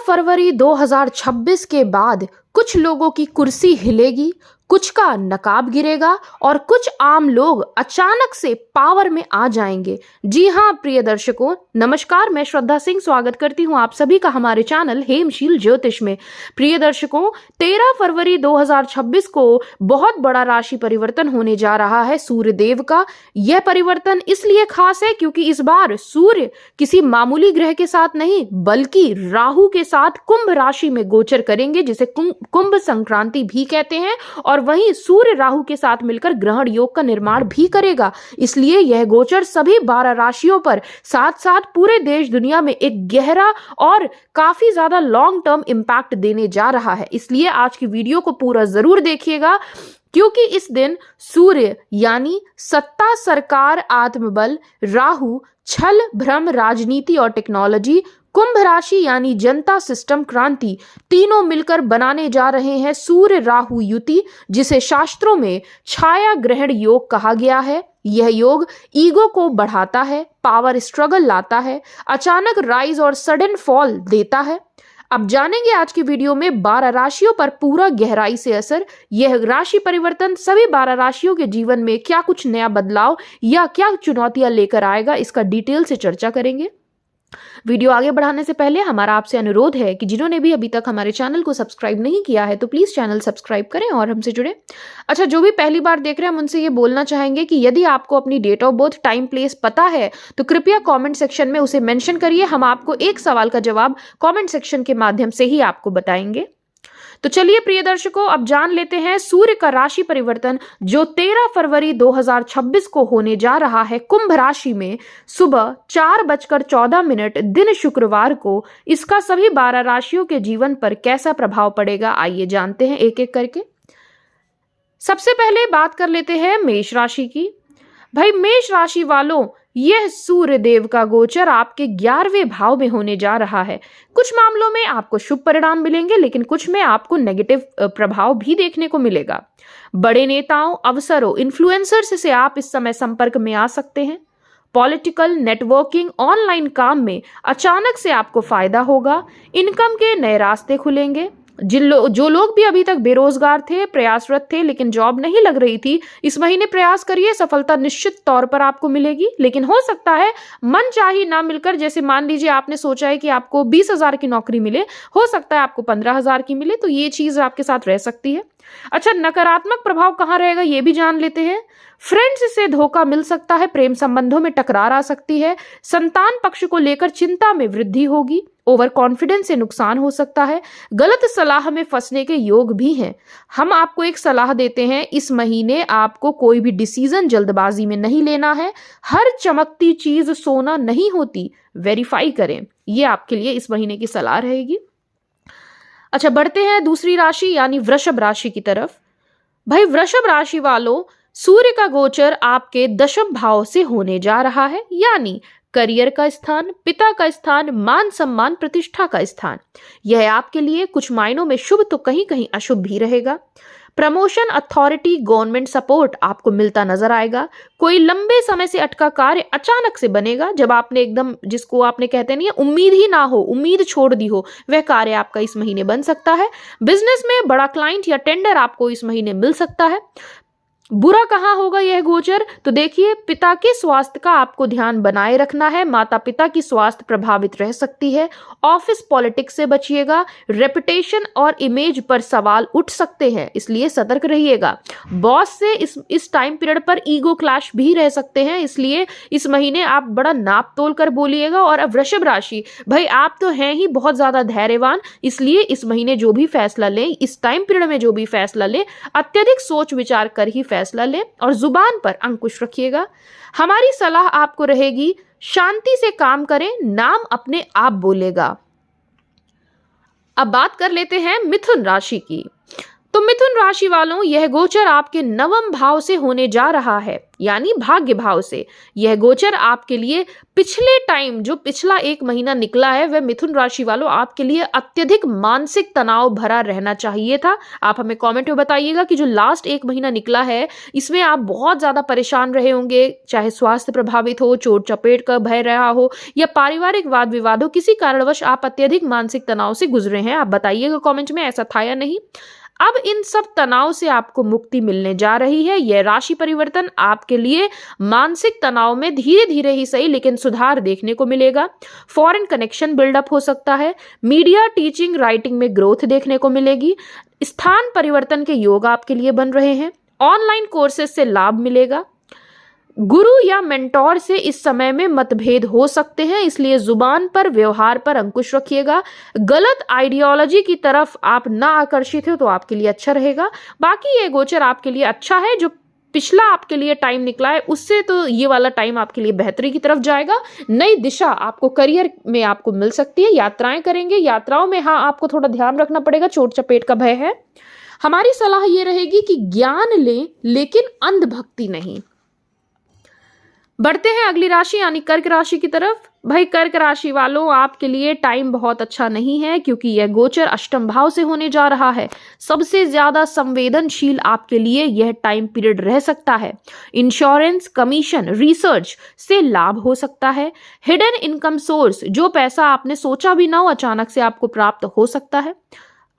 फरवरी 2026 के बाद कुछ लोगों की कुर्सी हिलेगी, कुछ का नकाब गिरेगा और कुछ आम लोग अचानक से पावर में आ जाएंगे। जी हां प्रिय दर्शकों, नमस्कार। मैं श्रद्धा सिंह स्वागत करती हूं आप सभी का हमारे चैनल हेमशील ज्योतिष में। प्रिय दर्शकों, 13 फरवरी 2026 को बहुत बड़ा राशि परिवर्तन होने जा रहा है सूर्य देव का। यह परिवर्तन इसलिए खास है क्योंकि इस बार सूर्य किसी मामूली ग्रह के साथ नहीं बल्कि राहु के साथ कुंभ राशि में गोचर करेंगे, जिसे कुंभ संक्रांति भी कहते हैं। और वहीं सूर्य राहु के साथ मिलकर ग्रहण योग का निर्माण भी करेगा। इसलिए यह गोचर सभी 12 राशियों पर साथ साथ पूरे देश दुनिया में एक गहरा और काफी ज्यादा लॉन्ग टर्म इंपैक्ट देने जा रहा है। इसलिए आज की वीडियो को पूरा जरूर देखिएगा, क्योंकि इस दिन सूर्य यानी सत्ता, सरकार, आत्मबल, राहु छल, भ्रम, राजनीति और टेक्नोलॉजी, कुंभ राशि यानी जनता, सिस्टम, क्रांति, तीनों मिलकर बनाने जा रहे हैं सूर्य राहु युति, जिसे शास्त्रों में छाया ग्रहण योग कहा गया है। यह योग ईगो को बढ़ाता है, पावर स्ट्रगल लाता है, अचानक राइज और सडन फॉल देता है। अब जानेंगे आज की वीडियो में 12 राशियों पर पूरा गहराई से असर। यह राशि परिवर्तन सभी 12 राशियों के जीवन में क्या कुछ नया बदलाव या क्या चुनौतियां लेकर आएगा, इसका डिटेल से चर्चा करेंगे। वीडियो आगे बढ़ाने से पहले हमारा आपसे अनुरोध है कि जिन्होंने भी अभी तक हमारे चैनल को सब्सक्राइब नहीं किया है तो प्लीज चैनल सब्सक्राइब करें और हमसे जुड़े। अच्छा, जो भी पहली बार देख रहे हैं हम उनसे ये बोलना चाहेंगे कि यदि आपको अपनी date of birth, time, place पता है तो कृपया कमेंट सेक्शन में उसे मेंशन करिए। हम आपको एक सवाल का जवाब कमेंट सेक्शन के माध्यम से ही आपको बताएंगे। तो चलिए प्रिय दर्शकों, अब जान लेते हैं सूर्य का राशि परिवर्तन जो 13 फरवरी 2026 को होने जा रहा है कुंभ राशि में सुबह 4:14 दिन शुक्रवार को। इसका सभी 12 राशियों के जीवन पर कैसा प्रभाव पड़ेगा, आइए जानते हैं एक एक करके। सबसे पहले बात कर लेते हैं मेष राशि की। भाई मेष राशि वालों, यह सूर्य देव का गोचर आपके 11वें भाव में होने जा रहा है। कुछ मामलों में आपको शुभ परिणाम मिलेंगे, लेकिन कुछ में आपको नेगेटिव प्रभाव भी देखने को मिलेगा। बड़े नेताओं, अवसरों, इन्फ्लुएंसर्स से आप इस समय संपर्क में आ सकते हैं। पॉलिटिकल, नेटवर्किंग, ऑनलाइन काम में अचानक से आपको फायदा होगा। इनकम के नए रास्ते खुलेंगे। जो लोग भी अभी तक बेरोजगार थे, प्रयासरत थे लेकिन जॉब नहीं लग रही थी, इस महीने प्रयास करिए, सफलता निश्चित तौर पर आपको मिलेगी। लेकिन हो सकता है मन चाही ना मिलकर, जैसे मान लीजिए आपने सोचा है कि आपको 20,000 की नौकरी मिले, हो सकता है आपको 15,000 की मिले, तो ये चीज आपके साथ रह सकती है। अच्छा, नकारात्मक प्रभाव कहाँ रहेगा ये भी जान लेते हैं। फ्रेंड्स से धोखा मिल सकता है, प्रेम संबंधों में टकरार आ सकती है, संतान पक्ष को लेकर चिंता में वृद्धि होगी, ओवर कॉन्फिडेंस से नुकसान हो सकता है, गलत सलाह में फंसने के योग भी हैं। हम आपको एक सलाह देते हैं, इस महीने आपको कोई भी डिसीजन जल्दबाजी में नहीं लेना है। हर चमकती चीज सोना नहीं होती, वेरीफाई करें। ये आपके लिए इस महीने की सलाह रहेगी। अच्छा, बढ़ते हैं दूसरी राशि यानी वृषभ राशि की तरफ। भाई वृषभ राशि वालों, सूर्य का गोचर आपके 10वें भाव से होने जा रहा है, यानी करियर का स्थान, पिता का स्थान, मान सम्मान, प्रतिष्ठा का स्थान। यह आपके लिए कुछ मायनों में शुभ तो कहीं कहीं अशुभ भी रहेगा। प्रमोशन, अथॉरिटी, गवर्नमेंट सपोर्ट आपको मिलता नजर आएगा। कोई लंबे समय से अटका कार्य अचानक से बनेगा। जब आपने एकदम, जिसको आपने कहते नहीं है उम्मीद ही ना हो, उम्मीद छोड़ दी हो, वह कार्य आपका इस महीने बन सकता है। बिजनेस में बड़ा क्लाइंट या टेंडर आपको इस महीने मिल सकता है। बुरा कहाँ होगा यह गोचर, तो देखिए पिता के स्वास्थ्य का आपको ध्यान बनाए रखना है। माता पिता की स्वास्थ्य प्रभावित रह सकती है। ऑफिस पॉलिटिक्स से बचिएगा। रेपुटेशन और इमेज पर सवाल उठ सकते हैं, इसलिए सतर्क रहिएगा। बॉस से इस टाइम पीरियड पर ईगो क्लैश भी रह सकते हैं, इसलिए इस महीने आप बड़ा नाप तोल कर बोलिएगा। और अब वृषभ राशि, भाई आप तो हैं ही बहुत ज्यादा धैर्यवान, इसलिए इस महीने जो भी फैसला लें, इस टाइम पीरियड में जो भी फैसला लें, अत्यधिक सोच विचार कर ही फैसला लें और जुबान पर अंकुश रखिएगा। हमारी सलाह आपको रहेगी, शांति से काम करें, नाम अपने आप बोलेगा। अब बात कर लेते हैं मिथुन राशि की। तो मिथुन राशि वालों, यह गोचर आपके नवम भाव से होने जा रहा है, यानी भाग्य भाव से। यह गोचर आपके लिए पिछले टाइम जो पिछला 1 महीना निकला है वह मिथुन राशि वालों आपके लिए अत्यधिक मानसिक तनाव भरा रहना चाहिए था। आप हमें कमेंट में बताइएगा कि जो लास्ट 1 महीना निकला है इसमें आप बहुत ज्यादा परेशान रहे होंगे, चाहे स्वास्थ्य प्रभावित हो, चोट चपेट का भय रहा हो या पारिवारिक वाद विवाद हो, किसी कारणवश आप अत्यधिक मानसिक तनाव से गुजरे हैं। आप बताइएगा कमेंट में ऐसा था या नहीं। अब इन सब तनाव से आपको मुक्ति मिलने जा रही है। यह राशि परिवर्तन आपके लिए मानसिक तनाव में धीरे धीरे ही सही लेकिन सुधार देखने को मिलेगा। फॉरेन कनेक्शन बिल्डअप हो सकता है। मीडिया, टीचिंग, राइटिंग में ग्रोथ देखने को मिलेगी। स्थान परिवर्तन के योग आपके लिए बन रहे हैं। ऑनलाइन कोर्सेज से लाभ मिलेगा। गुरु या मेंटोर से इस समय में मतभेद हो सकते हैं, इसलिए जुबान पर, व्यवहार पर अंकुश रखिएगा। गलत आइडियोलॉजी की तरफ आप ना आकर्षित हो तो आपके लिए अच्छा रहेगा। बाकी ये गोचर आपके लिए अच्छा है। जो पिछला आपके लिए टाइम निकला है उससे तो ये वाला टाइम आपके लिए बेहतरी की तरफ जाएगा। नई दिशा आपको करियर में आपको मिल सकती है। यात्राएं करेंगे, यात्राओं में हाँ आपको थोड़ा ध्यान रखना पड़ेगा, चोट चपेट का भय है। हमारी सलाह ये रहेगी कि ज्ञान लें लेकिन अंधभक्ति नहीं। बढ़ते हैं अगली राशि यानी कर्क राशि की तरफ। भाई कर्क राशि वालों, आपके लिए टाइम बहुत अच्छा नहीं है क्योंकि यह गोचर अष्टम भाव से होने जा रहा है। सबसे ज्यादा संवेदनशील आपके लिए यह टाइम पीरियड रह सकता है। इंश्योरेंस, कमीशन, रिसर्च से लाभ हो सकता है। हिडन इनकम सोर्स, जो पैसा आपने सोचा भी ना हो अचानक से आपको प्राप्त हो सकता है।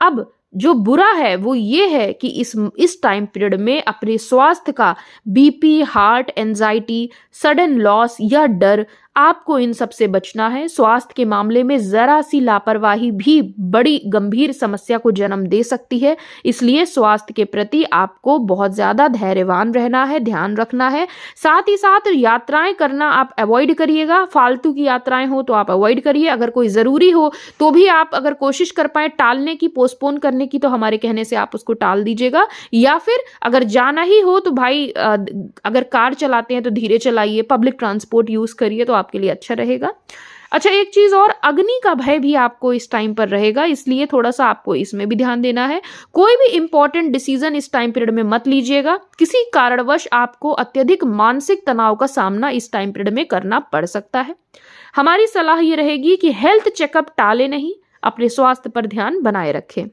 अब जो बुरा है वो ये है कि इस टाइम पीरियड में अपने स्वास्थ्य का BP, heart, anxiety, sudden loss या डर, आपको इन सब से बचना है। स्वास्थ्य के मामले में जरा सी लापरवाही भी बड़ी गंभीर समस्या को जन्म दे सकती है, इसलिए स्वास्थ्य के प्रति आपको बहुत ज्यादा धैर्यवान रहना है, ध्यान रखना है। साथ ही साथ यात्राएं करना आप अवॉइड करिएगा। फालतू की यात्राएं हो तो आप अवॉइड करिए। अगर कोई जरूरी हो तो भी आप अगर कोशिश कर पाए टालने की, पोस्टपोन करने की, तो हमारे कहने से आप उसको टाल दीजिएगा। या फिर अगर जाना ही हो तो भाई अगर कार चलाते हैं तो धीरे चलाइए, पब्लिक ट्रांसपोर्ट यूज करिए तो आपके लिए अच्छा रहेगा। अच्छा, एक चीज और, अग्नि का भय भी आपको इस टाइम पर रहेगा, इसलिए थोड़ा सा आपको इसमें भी ध्यान देना है। कोई भी इंपॉर्टेंट डिसीजन इस टाइम पीरियड में मत लीजिएगा। किसी कारणवश आपको अत्यधिक मानसिक तनाव का सामना इस टाइम पीरियड में करना पड़ सकता है। हमारी सलाह ये रहेगी कि हेल्थ चेकअप टाले नहीं, अपने स्वास्थ्य पर ध्यान बनाए रखें।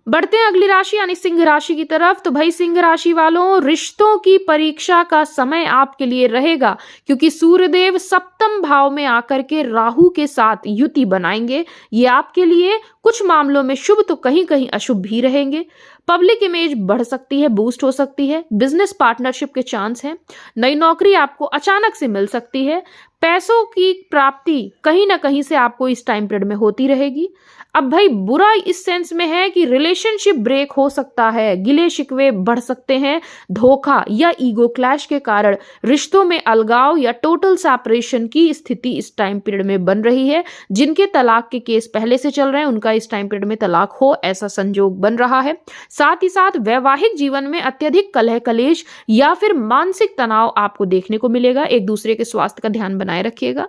बढ़ते हैं अगली राशि यानी सिंह राशि की तरफ। तो भाई सिंह राशि वालों, रिश्तों की परीक्षा का समय आपके लिए रहेगा क्योंकि सूर्यदेव सप्तम भाव में आकर के राहु के साथ युति बनाएंगे। ये आपके लिए कुछ मामलों में शुभ तो कहीं कहीं अशुभ भी रहेंगे। पब्लिक इमेज बढ़ सकती है, बूस्ट हो सकती है। बिजनेस पार्टनरशिप के चांस हैं। नई नौकरी आपको अचानक से मिल सकती है। पैसों की प्राप्ति कहीं ना कहीं से आपको इस टाइम पीरियड में होती रहेगी। अब भाई बुरा इस सेंस में है कि रिलेशनशिप ब्रेक हो सकता है, गिले शिकवे बढ़ सकते हैं, धोखा या ईगो क्लैश के कारण रिश्तों में अलगाव या टोटल सेपरेशन की स्थिति इस टाइम पीरियड में बन रही है। जिनके तलाक के केस पहले से चल रहे हैं उनका इस टाइम पीरियड में तलाक हो, ऐसा संजोग बन रहा है। साथ ही साथ वैवाहिक जीवन में अत्यधिक कलह कलेश या फिर मानसिक तनाव आपको देखने को मिलेगा। एक दूसरे के स्वास्थ्य का ध्यान बनाए रखिएगा।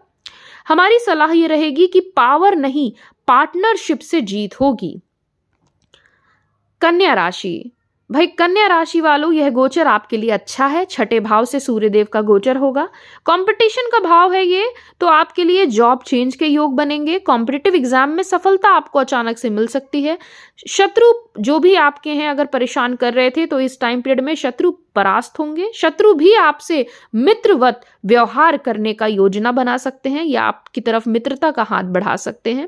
हमारी सलाह ये रहेगी कि पावर नहीं, पार्टनरशिप से जीत होगी। कन्या राशि, भाई कन्या राशि वालों, यह गोचर आपके लिए अच्छा है। छठे भाव से सूर्यदेव का गोचर होगा। कंपटीशन का भाव है ये, तो आपके लिए जॉब चेंज के योग बनेंगे। कॉम्पिटिटिव एग्जाम में सफलता आपको अचानक से मिल सकती है। शत्रु जो भी आपके हैं अगर परेशान कर रहे थे तो इस टाइम पीरियड में शत्रु परास्त होंगे। शत्रु भी आपसे मित्रवत व्यवहार करने का योजना बना सकते हैं या आपकी तरफ मित्रता का हाथ बढ़ा सकते हैं।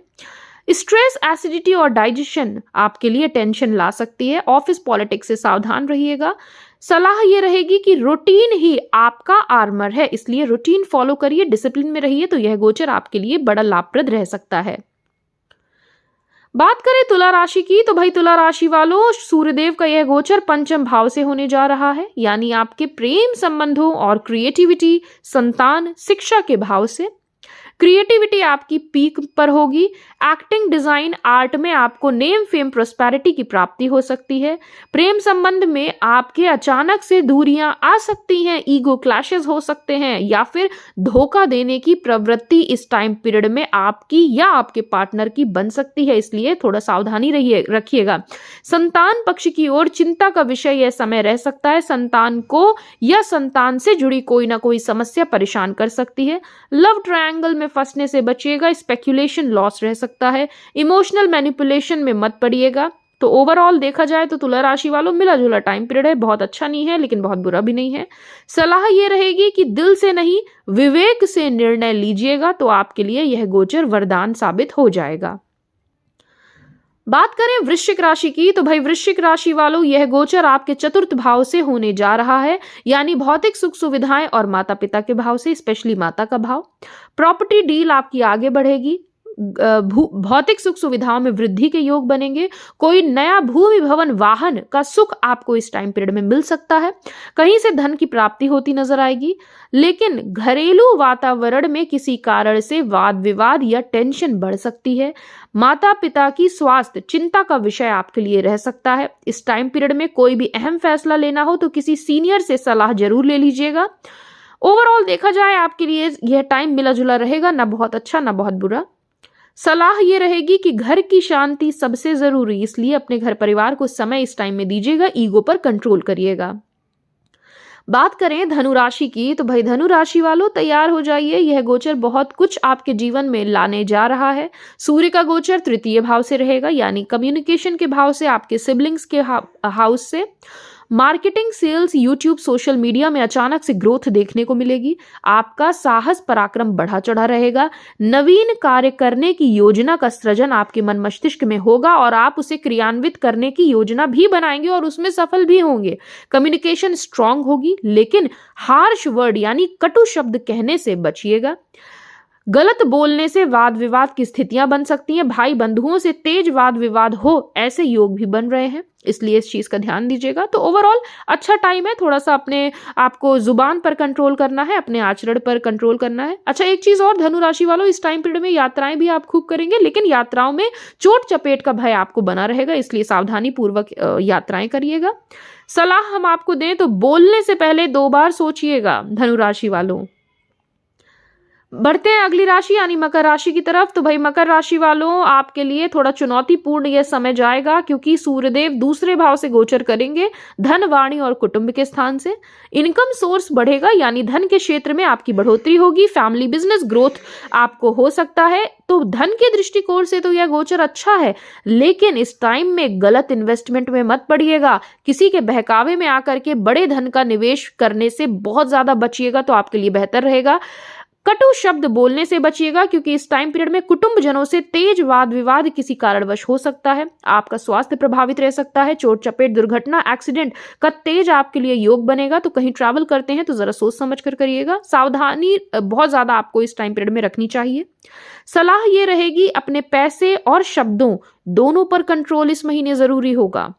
स्ट्रेस, एसिडिटी और डाइजेशन आपके लिए टेंशन ला सकती है। ऑफिस पॉलिटिक्स से सावधान रहिएगा। सलाह ये रहेगी कि रूटीन ही आपका आर्मर है, इसलिए रूटीन फॉलो करिए, डिसिप्लिन में रहिए, तो यह गोचर आपके लिए बड़ा लाभप्रद रह सकता है। बात करें तुला राशि की, तो भाई तुला राशि वालों, सूर्यदेव का यह गोचर पंचम भाव से होने जा रहा है, यानी आपके प्रेम संबंधों और क्रिएटिविटी, संतान, शिक्षा के भाव से। क्रिएटिविटी आपकी पीक पर होगी। एक्टिंग, डिजाइन, आर्ट में आपको नेम, फेम, प्रोस्पेरिटी की प्राप्ति हो सकती है। प्रेम संबंध में आपके अचानक से दूरियां आ सकती हैं, ईगो क्लैशेस हो सकते हैं या फिर धोखा देने की प्रवृत्ति इस टाइम पीरियड में आपकी या आपके पार्टनर की बन सकती है, इसलिए थोड़ा सावधानी रखिएगा। संतान पक्ष की ओर चिंता का विषय यह समय रह सकता है। संतान को या संतान से जुड़ी कोई ना कोई समस्या परेशान कर सकती है। लव ट्रायंगल में फंसने से बचिएगा। स्पेक्यूलेशन लॉस रह सकता है। इमोशनल मैनिपुलेशन में मत पड़िएगा। तो ओवरऑल देखा जाए तो तुला राशि वालों मिला जुला टाइम पीरियड है। बहुत अच्छा नहीं है लेकिन बहुत बुरा भी नहीं है। सलाह ये रहेगी कि दिल से नहीं विवेक से निर्णय लीजिएगा, तो आपके लिए यह गोचर वरदान साबित हो जाएगा। बात करें वृश्चिक राशि की, तो भाई वृश्चिक राशि वालों यह गोचर आपके चतुर्थ भाव से होने जा रहा है, यानी भौतिक सुख सुविधाएं और माता पिता के भाव से, स्पेशली माता का भाव। प्रॉपर्टी डील आपकी आगे बढ़ेगी। भौतिक सुख सुविधाओं में वृद्धि के योग बनेंगे। कोई नया भूमि भवन वाहन का सुख आपको इस टाइम पीरियड में मिल सकता है। कहीं से धन की प्राप्ति होती नजर आएगी, लेकिन घरेलू वातावरण में किसी कारण से वाद विवाद या टेंशन बढ़ सकती है। माता पिता की स्वास्थ्य चिंता का विषय आपके लिए रह सकता है। इस टाइम पीरियड में कोई भी अहम फैसला लेना हो तो किसी सीनियर से सलाह जरूर ले लीजिएगा। ओवरऑल देखा जाए आपके लिए यह टाइम मिला जुला रहेगा, ना बहुत अच्छा ना बहुत बुरा। सलाह ये रहेगी कि घर की शांति सबसे जरूरी, इसलिए अपने घर परिवार को समय इस टाइम में दीजिएगा, ईगो पर कंट्रोल करिएगा। बात करें धनु राशि की, तो भाई धनु राशि वालों तैयार हो जाइए, यह गोचर बहुत कुछ आपके जीवन में लाने जा रहा है। सूर्य का गोचर तृतीय भाव से रहेगा, यानी कम्युनिकेशन के भाव से, आपके सिबलिंग्स के हाउस से। Marketing, sales, YouTube, social media में अचानक से ग्रोथ देखने को मिलेगी। आपका साहस पराक्रम बढ़ा चढ़ा रहेगा। नवीन कार्य करने की योजना का सृजन आपके मन मस्तिष्क में होगा और आप उसे क्रियान्वित करने की योजना भी बनाएंगे और उसमें सफल भी होंगे। कम्युनिकेशन स्ट्रांग होगी, लेकिन हार्श वर्ड यानी कटु शब्द कहने से बचिएगा। गलत बोलने से वाद विवाद की स्थितियां बन सकती हैं। भाई बंधुओं से तेज वाद विवाद हो, ऐसे योग भी बन रहे हैं, इसलिए इस चीज का ध्यान दीजिएगा। तो ओवरऑल अच्छा टाइम है। थोड़ा सा अपने आपको जुबान पर कंट्रोल करना है, अपने आचरण पर कंट्रोल करना है। अच्छा, एक चीज और धनु राशि वालों, इस टाइम पीरियड में यात्राएं भी आप खूब करेंगे, लेकिन यात्राओं में चोट चपेट का भय आपको बना रहेगा, इसलिए सावधानी पूर्वक यात्राएं करिएगा। सलाह हम आपको दें तो बोलने से पहले 2 बार सोचिएगा धनु राशि वालों। बढ़ते हैं अगली राशि यानी मकर राशि की तरफ। तो भाई मकर राशि वालों आपके लिए थोड़ा चुनौतीपूर्ण यह समय जाएगा, क्योंकि सूर्यदेव दूसरे भाव से गोचर करेंगे, धन, वाणी और कुटुंब के स्थान से। इनकम सोर्स बढ़ेगा, यानी धन के क्षेत्र में आपकी बढ़ोतरी होगी। फैमिली बिजनेस ग्रोथ आपको हो सकता है। तो धन के दृष्टिकोण से तो यह गोचर अच्छा है, लेकिन इस टाइम में गलत इन्वेस्टमेंट में मत पड़िएगा। किसी के बहकावे में आकर के बड़े धन का निवेश करने से बहुत ज्यादा बचिएगा, तो आपके लिए बेहतर रहेगा। कटु शब्द बोलने से बचिएगा, क्योंकि इस टाइम पीरियड में कुटुंब जनों से तेज वाद विवाद किसी कारणवश हो सकता है। आपका स्वास्थ्य प्रभावित रह सकता है। चोट चपेट, दुर्घटना, एक्सीडेंट का तेज आपके लिए योग बनेगा। तो कहीं ट्रैवल करते हैं तो जरा सोच समझ कर करिएगा। सावधानी बहुत ज्यादा आपको इस टाइम पीरियड में रखनी चाहिए। सलाह ये रहेगी अपने पैसे और शब्दों दोनों पर कंट्रोल इस महीने जरूरी होगा।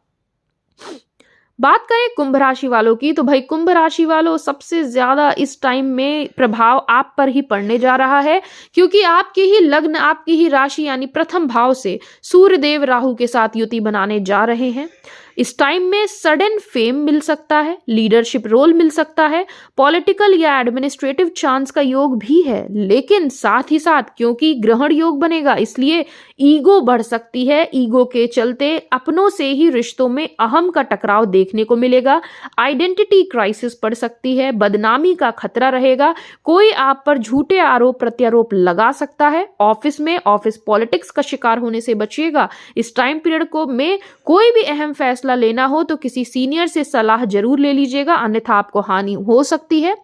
बात करें कुंभ राशि वालों की, तो भाई कुंभ राशि वालों सबसे ज्यादा इस टाइम में प्रभाव आप पर ही पड़ने जा रहा है, क्योंकि आपके ही लग्न, आपकी ही राशि यानी प्रथम भाव से सूर्यदेव राहु के साथ युति बनाने जा रहे हैं। इस टाइम में सडन फेम मिल सकता है, लीडरशिप रोल मिल सकता है, पॉलिटिकल या एडमिनिस्ट्रेटिव चांस का योग भी है, लेकिन साथ ही साथ क्योंकि ग्रहण योग बनेगा इसलिए ईगो बढ़ सकती है। ईगो के चलते अपनों से ही रिश्तों में अहम का टकराव देखने को मिलेगा। आइडेंटिटी क्राइसिस पड़ सकती है, बदनामी का खतरा रहेगा, कोई आप पर झूठे आरोप प्रत्यारोप लगा सकता है। ऑफिस में ऑफिस पॉलिटिक्स का शिकार होने से बचिएगा। इस टाइम पीरियड को में कोई भी अहम फैसला लेना हो तो किसी सीनियर से सलाह जरूर ले लीजिएगा, अन्यथा आपको हानि हो सकती है।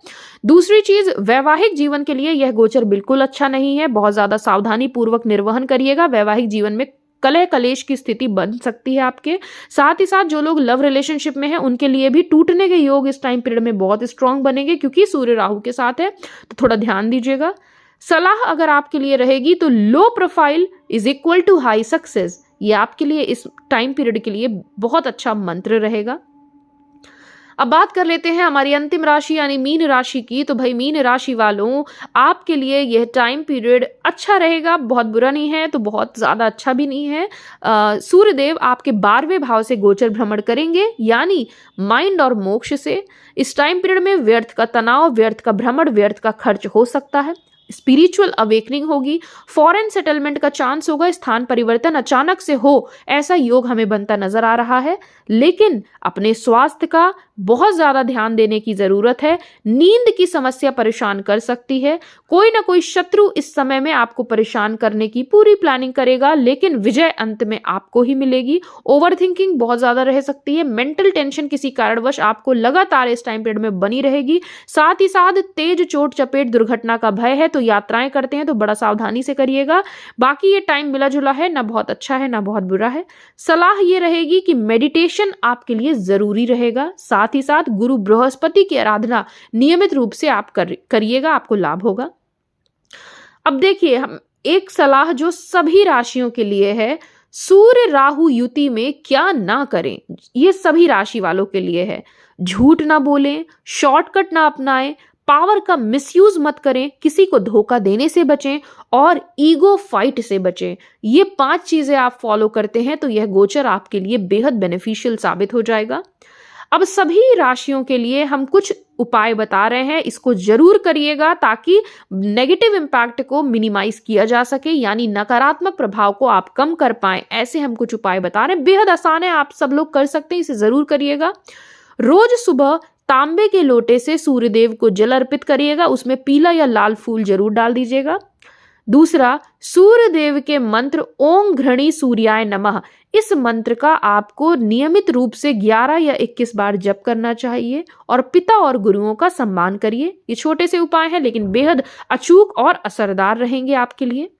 दूसरी चीज, वैवाहिक जीवन के लिए यह गोचर बिल्कुल अच्छा नहीं है। बहुत ज्यादा सावधानी पूर्वक निर्वहन करिएगा। वैवाहिक जीवन में कलह कलेश की स्थिति बन सकती है आपके। साथ ही साथ जो लोग लव रिलेशनशिप में हैं उनके लिए भी टूटने के योग इस टाइम पीरियड में बहुत स्ट्रांग बनेंगे, क्योंकि सूर्य राहु के साथ है, तो थोड़ा ध्यान दीजिएगा। सलाह अगर आपके लिए रहेगी तो low profile is equal to high success, ये आपके लिए इस टाइम पीरियड के लिए बहुत अच्छा मंत्र रहेगा। अब बात कर लेते हैं हमारी अंतिम राशि यानी मीन राशि की। तो भाई मीन राशि वालों, आपके लिए यह टाइम पीरियड अच्छा रहेगा, बहुत बुरा नहीं है तो बहुत ज़्यादा अच्छा भी नहीं है। सूर्यदेव आपके 12वें भाव से गोचर भ्रमण करेंगे यानी माइंड और मोक्ष से। इस टाइम पीरियड में व्यर्थ का तनाव, व्यर्थ का भ्रमण, व्यर्थ का खर्च हो सकता है। स्पिरिचुअल अवेकनिंग होगी, फॉरेन सेटलमेंट का चांस होगा, स्थान परिवर्तन अचानक से हो ऐसा योग हमें बनता नजर आ रहा है। लेकिन अपने स्वास्थ्य का बहुत ज्यादा ध्यान देने की जरूरत है। नींद की समस्या परेशान कर सकती है। कोई ना कोई शत्रु इस समय में आपको परेशान करने की पूरी प्लानिंग करेगा, लेकिन विजय अंत में आपको ही मिलेगी। ओवरथिंकिंग बहुत ज्यादा रह सकती है। मेंटल टेंशन किसी कारणवश आपको लगातार इस टाइम पीरियड में बनी रहेगी। साथ ही साथ तेज चोट चपेट दुर्घटना का भय है, तो यात्राएं करते हैं तो बड़ा सावधानी से करिएगा। बाकी ये टाइम मिला जुला है, ना बहुत अच्छा है ना बहुत बुरा है। सलाह ये रहेगी कि मेडिटेशन आपके लिए जरूरी रहेगा। साथ ही साथ गुरु बृहस्पति की आराधना नियमित रूप से आप करिएगा, आपको लाभ होगा। अब देखिए, हम एक सलाह जो सभी राशियों के लिए है, सूर्य राहु युति में क्या ना करें, ये सभी राशि वालों के लिए है। झूठ ना बोलें, शॉर्टकट ना अपनाएं, पावर का मिसयूज मत करें, किसी को धोखा देने से बचें और ईगो फाइट से बचें। ये 5 चीजें आप फॉलो करते हैं तो यह गोचर आपके लिए बेहद बेनिफिशियल साबित हो जाएगा। अब सभी राशियों के लिए हम कुछ उपाय बता रहे हैं, इसको जरूर करिएगा ताकि नेगेटिव इंपैक्ट को मिनिमाइज किया जा सके, यानी नकारात्मक प्रभाव को आप कम कर पाए। ऐसे हम कुछ उपाय बता रहे हैं, बेहद आसान है, आप सब लोग कर सकते हैं, इसे जरूर करिएगा। रोज सुबह तांबे के लोटे से सूर्यदेव को जल अर्पित करिएगा, उसमें पीला या लाल फूल जरूर डाल दीजिएगा। दूसरा, सूर्यदेव के मंत्र ओम घृणी सूर्याय नमः, इस मंत्र का आपको नियमित रूप से 11 या 21 बार जप करना चाहिए। और पिता और गुरुओं का सम्मान करिए। ये छोटे से उपाय हैं लेकिन बेहद अचूक और असरदार रहेंगे आपके लिए।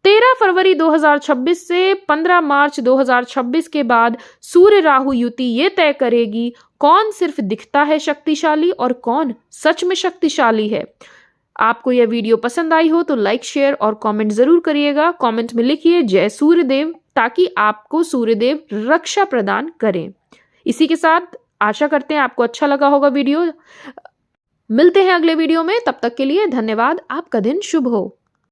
13 फरवरी 2026 से 15 मार्च 2026 के बाद सूर्य राहु युति ये तय करेगी कौन सिर्फ दिखता है शक्तिशाली और कौन सच में शक्तिशाली है। आपको यह वीडियो पसंद आई हो तो लाइक, शेयर और कमेंट जरूर करिएगा। कमेंट में लिखिए जय सूर्यदेव, ताकि आपको सूर्यदेव रक्षा प्रदान करें। इसी के साथ आशा करते हैं आपको अच्छा लगा होगा वीडियो। मिलते हैं अगले वीडियो में, तब तक के लिए धन्यवाद। आपका दिन शुभ हो।